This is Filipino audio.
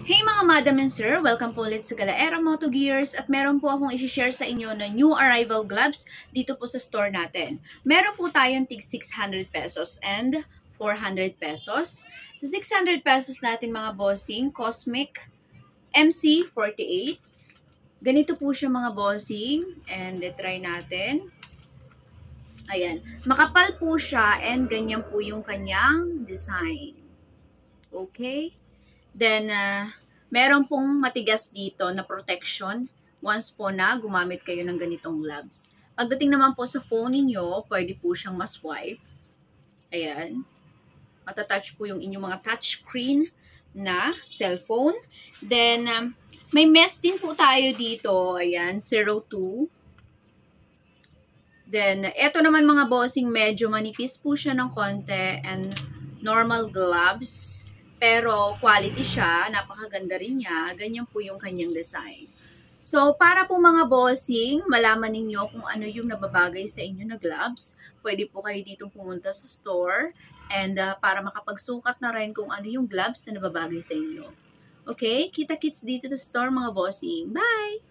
Hey mga madam and sir! Welcome po ulit sa Galaera Moto Gears at meron po akong i-share sa inyo na new arrival gloves dito po sa store natin. Meron po tayong tig 600 pesos and 400 pesos. Sa 600 pesos natin mga bossing, Cosmic MC48. Ganito po siya mga bossing and try natin. Ayan, makapal po siya and ganyan po yung kanyang design. Okay? Then, meron pong matigas dito na protection once po na gumamit kayo ng ganitong gloves. Pagdating naman po sa phone ninyo, pwede po siyang ma-swipe. Ayan. Matatouch po yung inyong mga touchscreen na cellphone. Then, may mesh din po tayo dito. Ayan, 02. Then, eto naman mga bossing, medyo manipis po siya ng konti and normal gloves. Pero quality siya, napakaganda rin niya. Ganyan po yung kanyang design. So, para po mga bossing, malaman ninyo kung ano yung nababagay sa inyo na gloves, pwede po kayo dito pumunta sa store and para makapagsukat na rin kung ano yung gloves na nababagay sa inyo. Okay? Kita-kits dito sa store mga bossing. Bye!